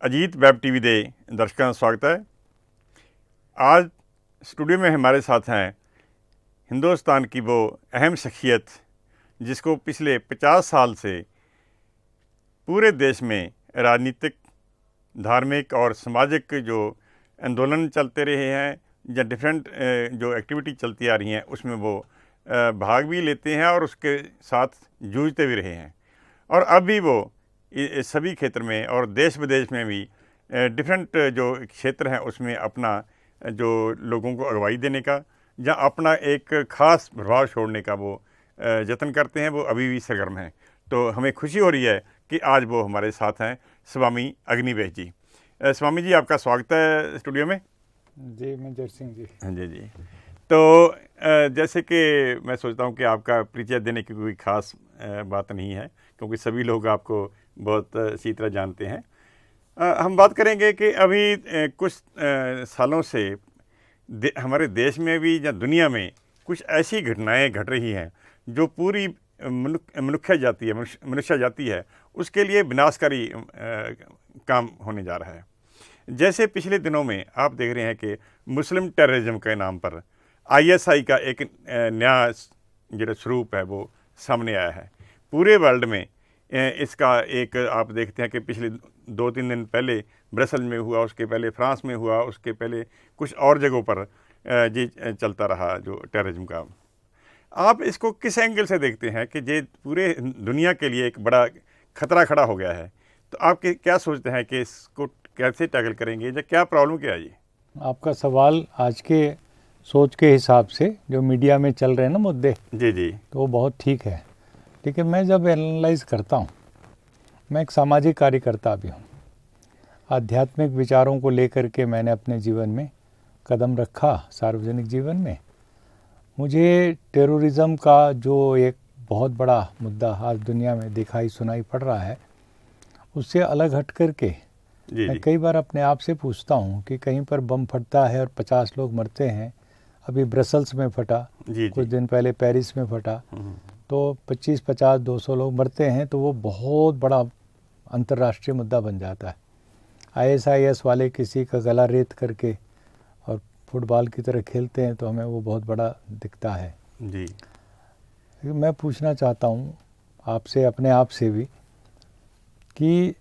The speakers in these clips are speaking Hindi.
अजीत वेब टीवी दे दर्शकों का स्वागत है। आज स्टूडियो में हमारे साथ हैं हिंदुस्तान की वो अहम शख्सियत जिसको पिछले 50 साल से पूरे देश में राजनीतिक, धार्मिक और सामाजिक जो आंदोलन चलते रहे हैं या डिफरेंट जो एक्टिविटी चलती आ रही हैं उसमें वो भाग भी लेते हैं और उसके साथ जूझते भी रहे हैं। और अब भी वो सभी क्षेत्र में और देश विदेश में भी डिफरेंट जो क्षेत्र हैं उसमें अपना जो लोगों को अगुवाई देने का या अपना एक ख़ास प्रभाव छोड़ने का वो जतन करते हैं। वो अभी भी सरगर्म हैं। तो हमें खुशी हो रही है कि आज वो हमारे साथ हैं स्वामी अग्निवेश जी। स्वामी जी, आपका स्वागत है स्टूडियो में। जी मेजर सिंह जी। हाँ जी। तो जैसे कि मैं सोचता हूँ कि आपका परिचय देने की कोई ख़ास बात नहीं है क्योंकि सभी लोग आपको बहुत अच्छी तरह जानते हैं। हम बात करेंगे कि अभी कुछ सालों से हमारे देश में भी या दुनिया में कुछ ऐसी घटनाएं घट रही हैं जो पूरी मनुष्य जाति है उसके लिए विनाशकारी काम होने जा रहा है। जैसे पिछले दिनों में आप देख रहे हैं कि मुस्लिम टेररिज्म के नाम पर ISI का एक नया जो स्वरूप है वो सामने आया है। पूरे वर्ल्ड में इसका एक आप देखते हैं कि पिछले 2-3 दिन पहले ब्रसेल में हुआ, उसके पहले फ्रांस में हुआ, उसके पहले कुछ और जगहों पर ये चलता रहा जो टेररिज्म का। आप इसको किस एंगल से देखते हैं कि ये पूरे दुनिया के लिए एक बड़ा खतरा खड़ा हो गया है? तो आप क्या सोचते हैं कि इसको कैसे टैकल करेंगे या क्या प्रॉब्लम क्या है ये? आपका सवाल आज के सोच के हिसाब से जो मीडिया में चल रहे हैं ना मुद्दे, जी, तो वो बहुत ठीक है। लेकिन मैं जब एनालाइज करता हूँ, मैं एक सामाजिक कार्यकर्ता भी हूँ। आध्यात्मिक विचारों को लेकर के मैंने अपने जीवन में कदम रखा, सार्वजनिक जीवन में। मुझे टेररिज्म का जो एक बहुत बड़ा मुद्दा आज दुनिया में दिखाई सुनाई पड़ रहा है, उससे अलग हट करके मैं कई बार अपने आप से पूछता हूँ कि कहीं पर बम फटता है और 50 लोग मरते हैं। अभी ब्रसल्स में फटा, कुछ दिन पहले पेरिस में फटा, तो 25, 50, 200 लोग मरते हैं, तो वो बहुत बड़ा अंतर्राष्ट्रीय मुद्दा बन जाता है। ISIS वाले किसी का गला रेत करके और फुटबॉल की तरह खेलते हैं तो हमें वो बहुत बड़ा दिखता है जी। मैं पूछना चाहता हूँ आपसे, अपने आप से भी, कि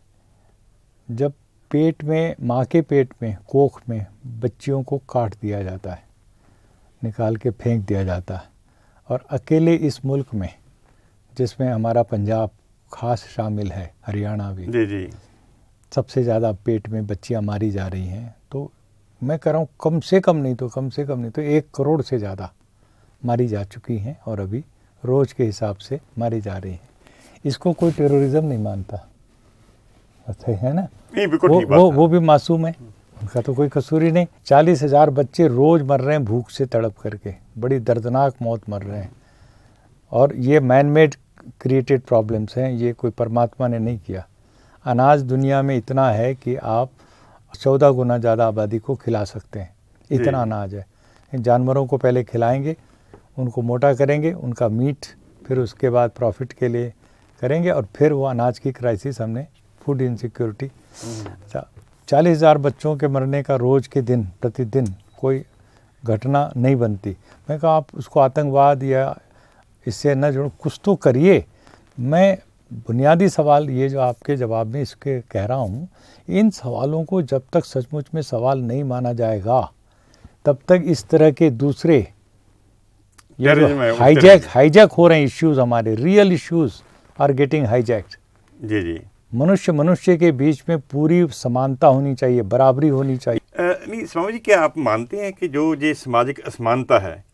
जब पेट में, माँ के पेट में, कोख में बच्चियों को काट दिया जाता है, निकाल के फेंक दिया जाता है, और अकेले इस मुल्क में जिसमें हमारा पंजाब खास शामिल है, हरियाणा भी, जी, सबसे ज़्यादा पेट में बच्चियां मारी जा रही हैं, तो मैं कह रहा हूँ कम से कम नहीं तो 1 करोड़ से ज़्यादा मारी जा चुकी हैं और अभी रोज़ के हिसाब से मारी जा रही हैं। इसको कोई टेररिज्म नहीं मानता, है ना? नहीं, वो भी मासूम है, उनका तो कोई कसूर ही नहीं। 40,000 बच्चे रोज़ मर रहे हैं भूख से तड़प करके, बड़ी दर्दनाक मौत मर रहे हैं। और ये मैन मेड क्रिएटेड प्रॉब्लम्स हैं, ये कोई परमात्मा ने नहीं किया। अनाज दुनिया में इतना है कि आप 14 गुना ज़्यादा आबादी को खिला सकते हैं, इतना अनाज है। जानवरों को पहले खिलाएंगे, उनको मोटा करेंगे, उनका मीट फिर उसके बाद प्रॉफिट के लिए करेंगे, और फिर वो अनाज की क्राइसिस, हमने फूड इनसिक्योरिटी। 40,000 बच्चों के मरने का रोज़ के दिन, प्रतिदिन कोई घटना नहीं बनती। मैं कहा आप उसको आतंकवाद या इससे न जुड़, कुछ तो करिए। मैं बुनियादी सवाल ये जो आपके जवाब में इसके कह रहा हूँ, इन सवालों को जब तक सचमुच में सवाल नहीं माना जाएगा तब तक इस तरह के दूसरे ये हाईजैक हो रहे हैं इश्यूज, हमारे real issues are getting hijacked. जी। मनुष्य के बीच में पूरी समानता होनी चाहिए, बराबरी होनी चाहिए। नहीं स्वामी जी, क्या आप मानते हैं कि जो ये सामाजिक असमानता है,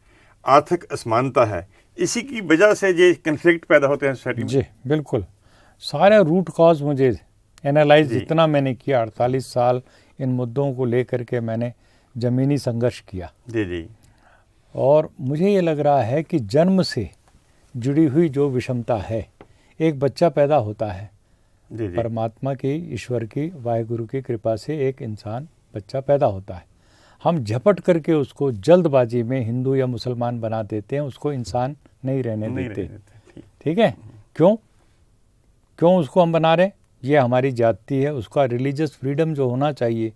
आर्थिक असमानता है, इसी की वजह से ये कन्फ्लिक्ट पैदा होते हैं सोसाइटी में? जी बिल्कुल। सारे रूट कॉज मुझे एनालाइज जितना मैंने किया, 48 साल इन मुद्दों को लेकर के मैंने ज़मीनी संघर्ष किया। जी। और मुझे ये लग रहा है कि जन्म से जुड़ी हुई जो विषमता है, एक बच्चा पैदा होता है, परमात्मा की, ईश्वर की, वाहिगुरु की कृपा से एक इंसान, बच्चा पैदा होता है। हम झपट करके उसको जल्दबाजी में हिंदू या मुसलमान बना देते हैं, उसको इंसान नहीं रहने देते। ठीक है? क्यों उसको हम बना रहे? ये हमारी जाति है, उसका रिलीजियस फ्रीडम जो होना चाहिए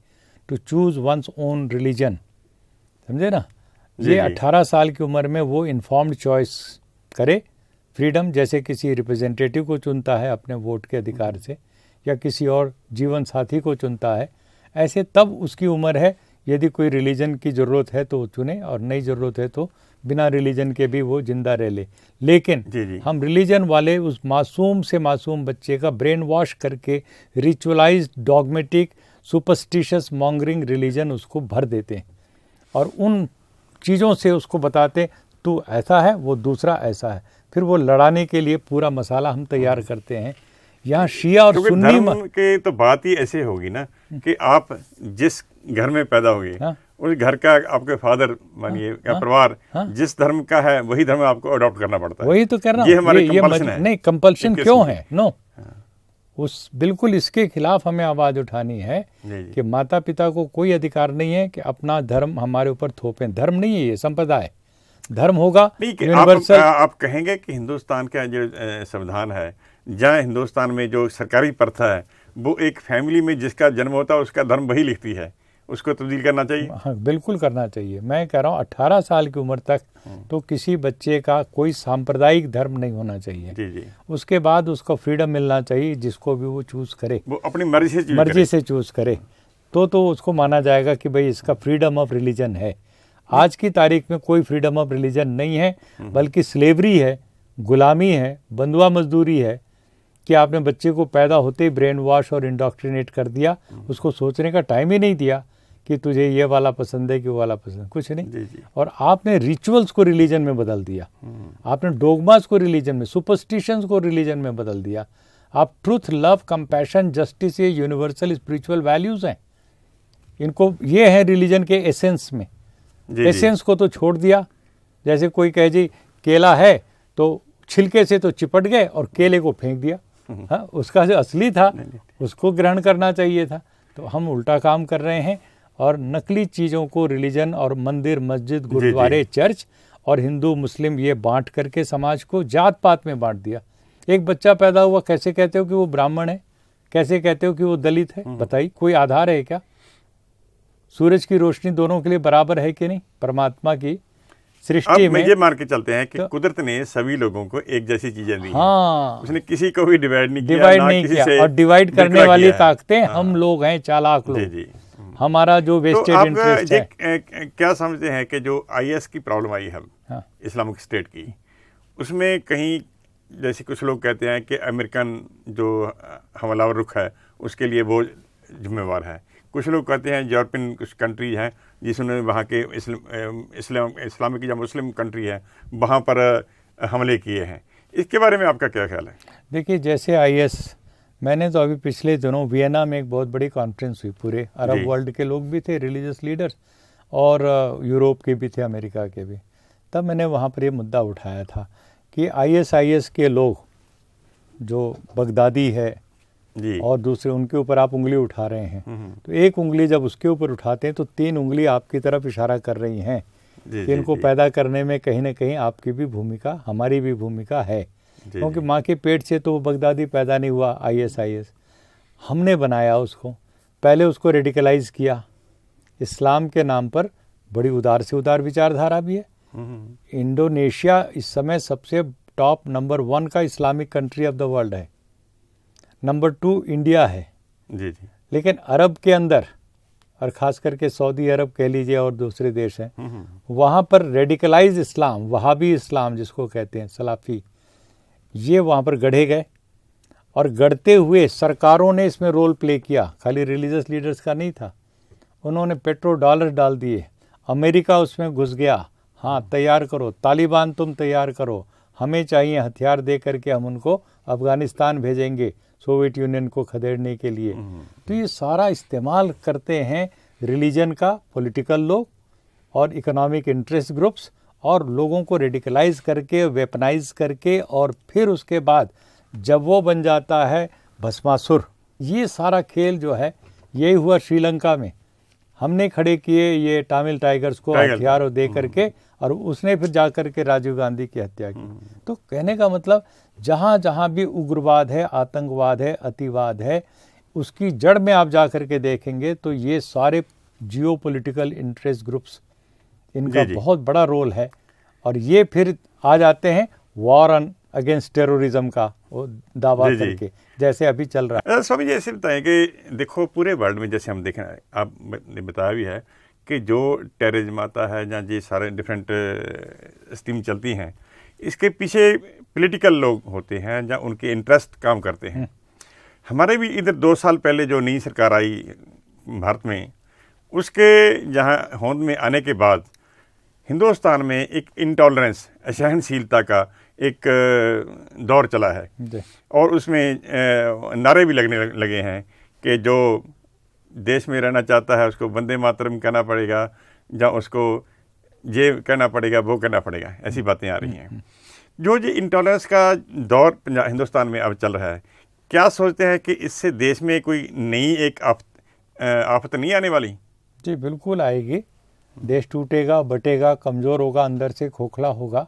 to choose one's own religion, समझे ना। ये 18 साल की उम्र में वो इन्फॉर्म्ड चॉइस करे, फ्रीडम, जैसे किसी रिप्रेजेंटेटिव को चुनता है अपने वोट के अधिकार से, या किसी और जीवन साथी को चुनता है, ऐसे तब उसकी उम्र है। यदि कोई रिलीजन की ज़रूरत है तो वो चुने, और नहीं ज़रूरत है तो बिना रिलीजन के भी वो जिंदा रह ले। लेकिन हम रिलीजन वाले उस मासूम से मासूम बच्चे का ब्रेन वॉश करके रिचुअलाइज्ड, डॉगमेटिक, सुपरस्टिशियस, मॉन्गरिंग रिलीजन उसको भर देते हैं, और उन चीज़ों से उसको बताते तू ऐसा है, वो दूसरा ऐसा है। फिर वो लड़ाने के लिए पूरा मसाला हम तैयार करते हैं। यहाँ शिया और सुन्नी धर्म के तो बात ही ऐसे होगी ना कि आप जिस घर में पैदा होंगे, उस घर का आपके फादर मानिए या परिवार जिस धर्म का है वही धर्म आपको अडॉप्ट करना पड़ता है। वही तो कर रहा हूँ, ये हमारे कंपल्शन है। नहीं, कंपल्शन क्यों है? नो, उस बिल्कुल इसके खिलाफ हमें आवाज उठानी है कि माता पिता को कोई अधिकार नहीं है कि अपना धर्म हमारे ऊपर थोपें। धर्म नहीं है ये, संप्रदाय। धर्म होगा यूनिवर्सल। आप कहेंगे कि हिंदुस्तान का जो संविधान है, जहाँ हिंदुस्तान में जो सरकारी प्रथा है, वो एक फैमिली में जिसका जन्म होता है उसका धर्म वही लिखती है, उसको तब्दील करना चाहिए। हाँ, बिल्कुल करना चाहिए। मैं कह रहा हूँ 18 साल की उम्र तक तो किसी बच्चे का कोई सांप्रदायिक धर्म नहीं होना चाहिए। जी। उसके बाद उसको फ्रीडम मिलना चाहिए, जिसको भी वो चूज करे, वो अपनी मर्जी से चूज करे, तो उसको माना जाएगा कि भाई इसका फ्रीडम ऑफ रिलीजन है। आज की तारीख में कोई फ्रीडम ऑफ रिलीजन नहीं है, बल्कि स्लेवरी है, गुलामी है, बंधुआ मजदूरी है, कि आपने बच्चे को पैदा होते ही ब्रेन वॉश और इंडोक्ट्रिनेट कर दिया, उसको सोचने का टाइम ही नहीं दिया कि तुझे ये वाला पसंद है कि वो वाला पसंद, कुछ नहीं। जी। और आपने रिचुअल्स को रिलीजन में बदल दिया, आपने डोगमास को रिलीजन में, सुपरस्टिशंस को रिलीजन में बदल दिया। आप ट्रूथ, लव, कंपैशन, जस्टिस, ये यूनिवर्सल स्पिरिचुअल वैल्यूज हैं, इनको ये है रिलीजन के एसेंस में। एसेंस को तो छोड़ दिया। जैसे कोई कहे जी केला है तो छिलके से तो चिपट गए और केले को फेंक दिया। हाँ, उसका जो असली था उसको ग्रहण करना चाहिए था। तो हम उल्टा काम कर रहे हैं और नकली चीज़ों को रिलीजन और मंदिर, मस्जिद, गुरुद्वारे, चर्च और हिंदू मुस्लिम ये बांट करके समाज को जात पात में बांट दिया। एक बच्चा पैदा हुआ, कैसे कहते हो कि वो ब्राह्मण है, कैसे कहते हो कि वो दलित है? बताइए, कोई आधार है क्या? सूरज की रोशनी दोनों के लिए बराबर है कि नहीं? परमात्मा की सृष्टि में ये मान के चलते हैं कि कुदरत ने सभी लोगों को एक जैसी चीजें दी। हाँ, उसने किसी को भी डिवाइड नहीं किया, और डिवाइड करने वाली ताकतें हम लोग हैं, चालाक लोग। जी। हमारा जो वेस्टेड इंटरेस्ट है। क्या समझते हैं कि जो IS की प्रॉब्लम आई है इस्लामिक स्टेट की, उसमें कहीं जैसे कुछ लोग कहते हैं कि अमेरिकन जो हमलावर रुख है उसके लिए वो जिम्मेवार है, कुछ लोग कहते हैं यूरोपियन कुछ कंट्री हैं जिसने वहाँ के इस्लामिक या मुस्लिम कंट्री है वहाँ पर हमले किए हैं। इसके बारे में आपका क्या ख्याल है? देखिए, जैसे IS, मैंने तो अभी पिछले दिनों वियना में एक बहुत बड़ी कॉन्फ्रेंस हुई, पूरे अरब वर्ल्ड के लोग भी थे, रिलीजियस लीडर्स, और यूरोप के भी थे, अमेरिका के भी। तब मैंने वहाँ पर ये मुद्दा उठाया था कि IS के लोग जो बगदादी है जी, और दूसरे उनके ऊपर आप उंगली उठा रहे हैं, तो एक उंगली जब उसके ऊपर उठाते हैं तो 3 उंगली आपकी तरफ इशारा कर रही हैं कि इनको पैदा करने में कहीं ना कहीं आपकी भी भूमिका, हमारी भी भूमिका है। क्योंकि माँ के पेट से तो वो बगदादी पैदा नहीं हुआ, IS हमने बनाया उसको, पहले उसको रेडिकलाइज किया इस्लाम के नाम पर। बड़ी उदार से उदार विचारधारा भी है। इंडोनेशिया इस समय सबसे टॉप नंबर 1 का Islamic country of the world है, नंबर 2 इंडिया है। जी। लेकिन अरब के अंदर, और ख़ास करके सऊदी अरब कह लीजिए और दूसरे देश हैं, वहाँ पर रेडिकलाइज इस्लाम, वहाबी इस्लाम जिसको कहते हैं, सलाफी, ये वहाँ पर गढ़े गए। और गढ़ते हुए सरकारों ने इसमें रोल प्ले किया, खाली रिलीजियस लीडर्स का नहीं था। उन्होंने पेट्रो डॉलर डाल दिए, अमेरिका उसमें घुस गया। हाँ, तैयार करो, तालिबान तुम तैयार करो, हमें चाहिए हथियार दे करके हम उनको अफ़गानिस्तान भेजेंगे सोवियत यूनियन को खदेड़ने के लिए। तो ये सारा इस्तेमाल करते हैं रिलीजन का पॉलिटिकल लोग और इकोनॉमिक इंटरेस्ट ग्रुप्स, और लोगों को रेडिकलाइज करके, वेपनाइज करके, और फिर उसके बाद जब वो बन जाता है भस्मासुर। ये सारा खेल जो है, यही हुआ श्रीलंका में। हमने खड़े किए ये टामिल टाइगर्स को हथियार दे करके, और उसने फिर जा करके राजीव गांधी की हत्या की। तो कहने का मतलब जहाँ जहाँ भी उग्रवाद है, आतंकवाद है, अतिवाद है, उसकी जड़ में आप जा करके देखेंगे तो ये सारे जियोपॉलिटिकल इंटरेस्ट ग्रुप्स, इनका बहुत बड़ा रोल है। और ये फिर आ जाते हैं वॉर ऑन अगेंस्ट टेररिज्म का वो दावा करके, जैसे अभी चल रहा है। स्वामी जी ऐसे बताएं कि देखो पूरे वर्ल्ड में जैसे हम देखें, आपने बताया भी है कि जो टेररिज्म आता है या ये सारे डिफरेंट स्कीम चलती हैं, इसके पीछे पॉलिटिकल लोग होते हैं या उनके इंटरेस्ट काम करते हैं। हमारे भी इधर 2 साल पहले जो नई सरकार आई भारत में, उसके यहाँ होंद में आने के बाद हिंदुस्तान में एक इंटॉलरेंस, असहनशीलता का एक दौर चला है, और उसमें नारे भी लगने लगे हैं कि जो देश में रहना चाहता है उसको वंदे मातरम कहना पड़ेगा, या उसको ये कहना पड़ेगा, वो कहना पड़ेगा, ऐसी बातें आ रही हैं। जो ये इंटॉलरेंस का दौर हिंदुस्तान में अब चल रहा है, क्या सोचते हैं कि इससे देश में कोई नई एक आफत नहीं आने वाली? जी बिल्कुल आएगी। देश टूटेगा, बटेगा, कमज़ोर होगा, अंदर से खोखला होगा,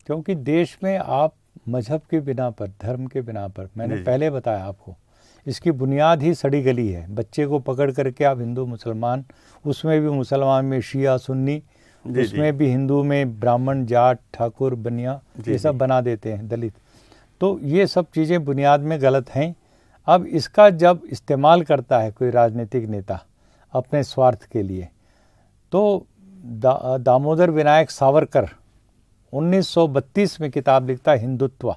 क्योंकि देश में आप मजहब के बिना पर, धर्म के बिना पर, मैंने पहले बताया आपको, इसकी बुनियाद ही सड़ी गली है। बच्चे को पकड़ करके आप हिंदू मुसलमान, उसमें भी मुसलमान में शिया सुन्नी, उसमें भी हिंदू में ब्राह्मण, जाट, ठाकुर, बनिया, ये सब बना देते हैं, दलित। तो ये सब चीज़ें बुनियाद में गलत हैं। अब इसका जब इस्तेमाल करता है कोई राजनीतिक नेता अपने स्वार्थ के लिए, तो दामोदर विनायक सावरकर 1932 में किताब लिखता है हिंदुत्व,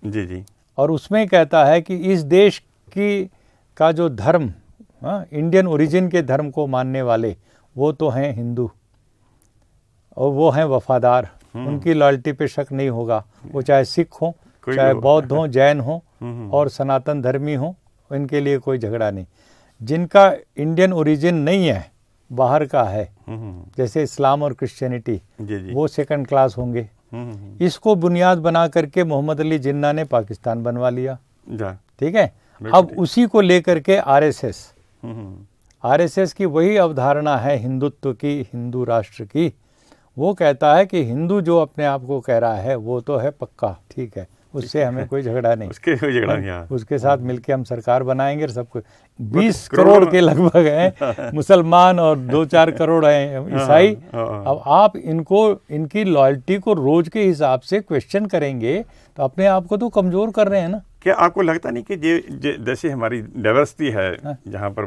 जी, और उसमें कहता है कि इस देश की का जो धर्म, इंडियन ओरिजिन के धर्म को मानने वाले, वो तो हैं हिंदू, और वो हैं वफादार, उनकी लॉयल्टी पे शक नहीं होगा, वो चाहे सिख हो, चाहे बौद्ध हो, जैन हो और सनातन धर्मी हो, इनके लिए कोई झगड़ा नहीं। जिनका इंडियन ओरिजिन नहीं है, बाहर का है, जैसे इस्लाम और क्रिश्चियनिटी, वो सेकंड क्लास होंगे। इसको बुनियाद बना करके मोहम्मद अली जिन्ना ने पाकिस्तान बनवा लिया, ठीक है। अब उसी को लेकर के आरएसएस की वही अवधारणा है हिंदुत्व की, हिंदू राष्ट्र की। वो कहता है कि हिंदू जो अपने आप को कह रहा है वो तो है पक्का, ठीक है, उससे हमें कोई झगड़ा नहीं, उसके साथ मिलके हम सरकार बनाएंगे। सब कुछ 20 करोड़ के लगभग हैं मुसलमान और 2-4 करोड़ हैं ईसाई। अब आप इनकी लॉयल्टी को रोज के हिसाब से क्वेश्चन करेंगे तो अपने आप को तो कमजोर कर रहे हैं ना। क्या आपको लगता नहीं कि जैसे हमारी डाइवर्सिटी है, जहाँ पर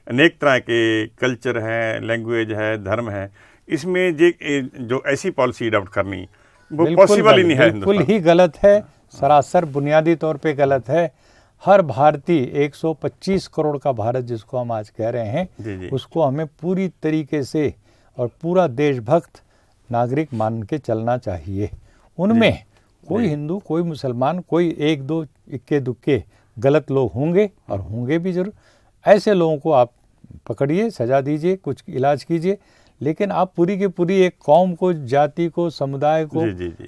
अनेक तरह के कल्चर हैं, लैंग्वेज है, धर्म है, इसमें जो ऐसी पॉलिसी अडॉप्ट करनी वो पॉसिबल ही नहीं है, बिल्कुल ही गलत है, सरासर बुनियादी तौर पे गलत है। हर भारतीय 125 करोड़ का भारत जिसको हम आज कह रहे हैं, उसको हमें पूरी तरीके से और पूरा देशभक्त नागरिक मान के चलना चाहिए। उनमें कोई हिंदू, कोई मुसलमान, कोई 1-2 इक्के दुक्के गलत लोग होंगे, और होंगे भी जरूर। ऐसे लोगों को आप पकड़िए, सजा दीजिए, कुछ इलाज कीजिए, लेकिन आप पूरी की पूरी एक कौम को, जाति को, समुदाय को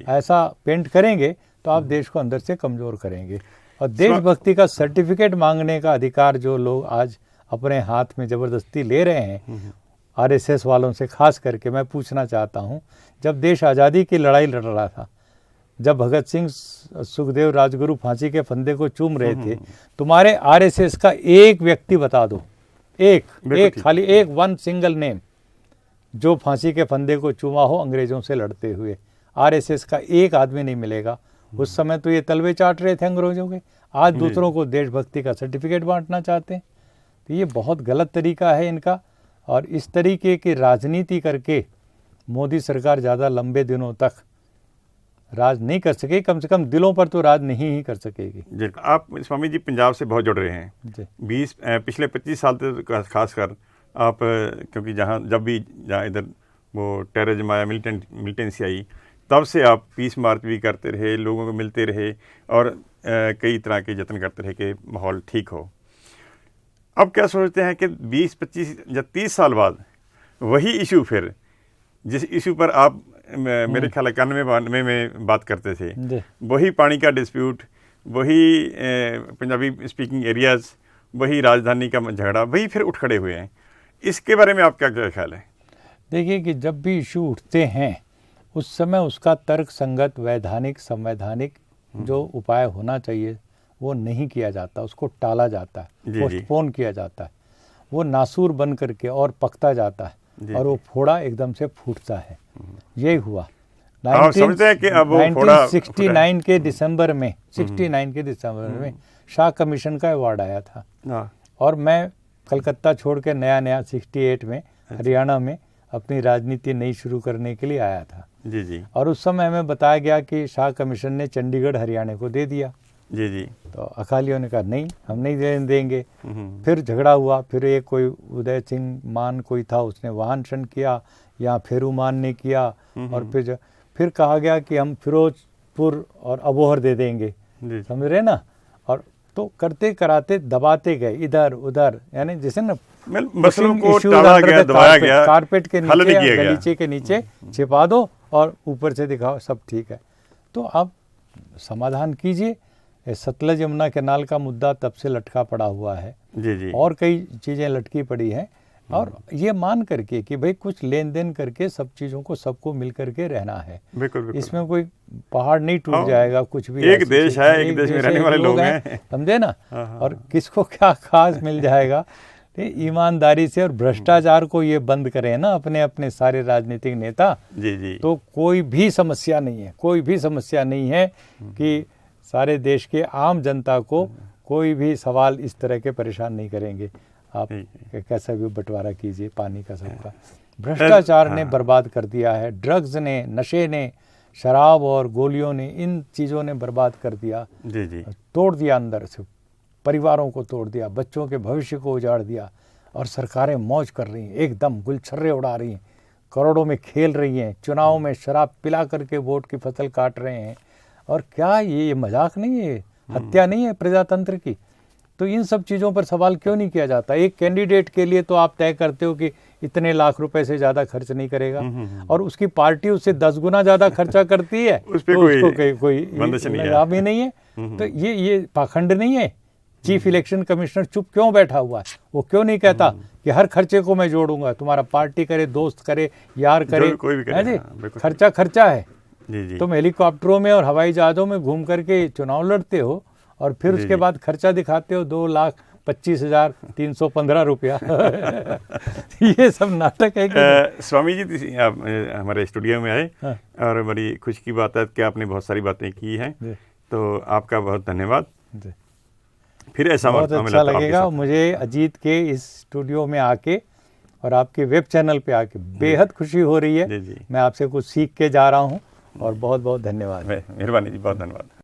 ऐसा पेंट करेंगे तो आप देश को अंदर से कमज़ोर करेंगे। और देशभक्ति का सर्टिफिकेट मांगने का अधिकार जो लोग आज अपने हाथ में ज़बरदस्ती ले रहे हैं, आरएसएस वालों से खास करके मैं पूछना चाहता हूं, जब देश आज़ादी की लड़ाई लड़ रहा था, जब भगत सिंह, सुखदेव, राजगुरु फांसी के फंदे को चूम रहे थे, तुम्हारे आरएसएस का एक व्यक्ति बता दो, एक खाली एक, 1 सिंगल नेम, जो फांसी के फंदे को चूमा हो अंग्रेजों से लड़ते हुए। आरएसएस का एक आदमी नहीं मिलेगा। उस समय तो ये तलवे चाट रहे थे अंग्रेजों के, आज दूसरों को देशभक्ति का सर्टिफिकेट बांटना चाहते हैं। तो ये बहुत गलत तरीका है इनका, और इस तरीके की राजनीति करके मोदी सरकार ज़्यादा लंबे दिनों तक राज नहीं कर सकेगी, कम से कम दिलों पर तो राज नहीं ही कर सकेगी। आप स्वामी जी पंजाब से बहुत जुड़ रहे हैं, पिछले 25 साल तक खासकर आप, क्योंकि जहाँ इधर वो टेररिज्म आया, मिलिटेंसी आई, तब से आप पीस मार्च भी करते रहे, लोगों को मिलते रहे, और कई तरह के यत्न करते रहे कि माहौल ठीक हो। अब क्या सोचते हैं कि 20, 25 या 30 साल बाद वही इशू, फिर जिस इशू पर आप मेरे ख्याल 91 में बात करते थे, वही पानी का डिस्प्यूट, वही पंजाबी स्पीकिंग एरियाज़, वही राजधानी का झगड़ा, वही फिर उठ खड़े हुए हैं। इसके बारे में आपका क्या ख्याल है? देखिए कि जब भी इशू उठते हैं उस समय उसका तर्क संगत, वैधानिक, संवैधानिक जो उपाय होना चाहिए वो नहीं किया जाता, उसको टाला जाता है, पोस्टपोन किया जाता है, वो नासूर बन करके और पकता जाता है और वो फोड़ा एकदम से फूटता है। यही हुआ। आप समझते हैं कि अब वो फोड़ा 1969 के दिसंबर में 69 के दिसंबर में शाह कमीशन का अवार्ड आया था और मैं कलकत्ता छोड़ के नया 68 में हरियाणा में अपनी राजनीति नई शुरू करने के लिए आया था। जी जी। और उस समय हमें बताया गया कि शाह कमीशन ने चंडीगढ़ हरियाणा को दे दिया। जी जी। तो अकालियों ने कहा नहीं, हम नहीं देंगे। फिर झगड़ा हुआ, फिर एक कोई उदय सिंह मान कोई था, उसने वाहन शन किया, या फेरू मान ने किया, और फिर कहा गया कि हम फिरोजपुर और अबोहर दे देंगे, समझ रहे ना। और तो करते कराते दबाते गए इधर उधर, यानी जैसे ना मसलों को टाला गया, दबाया गया, कारपेट के नीचे, गलीचे के नीचे छिपा दो और ऊपर से दिखाओ सब ठीक है। तो आप समाधान कीजिए। सतलज यमुना कैनाल का मुद्दा तब से लटका पड़ा हुआ है। जी जी। और कई चीज़ें लटकी पड़ी हैं, और ये मान करके कि भाई कुछ लेन देन करके सब चीज़ों को सबको मिल करके रहना है। बिल्कुल। इसमें कोई पहाड़ नहीं टूट जाएगा, कुछ भी। एक देश है, एक देश में रहने वाले लोग हैं, समझे ना। और किसको क्या खास मिल जाएगा। ईमानदारी से और भ्रष्टाचार को ये बंद करें ना अपने अपने सारे राजनीतिक नेता। जी जी। तो कोई भी समस्या नहीं है, कोई भी समस्या नहीं है कि सारे देश के आम जनता को कोई भी सवाल इस तरह के परेशान नहीं करेंगे। आप कैसा भी बंटवारा कीजिए पानी का सबका। भ्रष्टाचार ने बर्बाद कर दिया है, ड्रग्स ने, नशे ने, शराब और गोलियों ने, इन चीज़ों ने बर्बाद कर दिया। जी जी। तोड़ दिया अंदर से, परिवारों को तोड़ दिया, बच्चों के भविष्य को उजाड़ दिया। और सरकारें मौज कर रही हैं, एकदम गुलछर्रे उड़ा रही हैं, करोड़ों में खेल रही हैं, चुनाव में शराब पिला करके वोट की फसल काट रहे हैं। और क्या ये मजाक नहीं है, हत्या नहीं है प्रजातंत्र की। तो इन सब चीज़ों पर सवाल क्यों नहीं किया जाता? एक कैंडिडेट के लिए तो आप तय करते हो कि इतने लाख रुपए से ज़्यादा खर्च नहीं करेगा, और उसकी पार्टी उससे 10 गुना ज़्यादा खर्चा करती है, उस पे तो उसको कोई लगाम ही नहीं है। तो ये पाखंड नहीं है। चीफ इलेक्शन कमिश्नर चुप क्यों बैठा हुआ है? वो क्यों नहीं कहता कि हर खर्चे को मैं जोड़ूंगा, तुम्हारा पार्टी करे, दोस्त करे, यार करे, कोई भी करे, खर्चा खर्चा है। जी जी। तुम हेलीकॉप्टरों में और हवाई जहाज़ों में घूम करके चुनाव लड़ते हो, और फिर उसके बाद खर्चा दिखाते हो 2,25,315 रुपया। ये सब नाटक है कि स्वामी जी आप हमारे स्टूडियो में आए, और बड़ी खुशी की बात है कि आपने बहुत सारी बातें की हैं, तो आपका बहुत धन्यवाद। फिर ऐसा बहुत अच्छा लगेगा मुझे अजीत के इस स्टूडियो में आके, और आपके वेब चैनल पे आके बेहद खुशी हो रही है। मैं आपसे कुछ सीख के जा रहा हूँ, और बहुत बहुत धन्यवाद। मेहरबानी जी, बहुत धन्यवाद।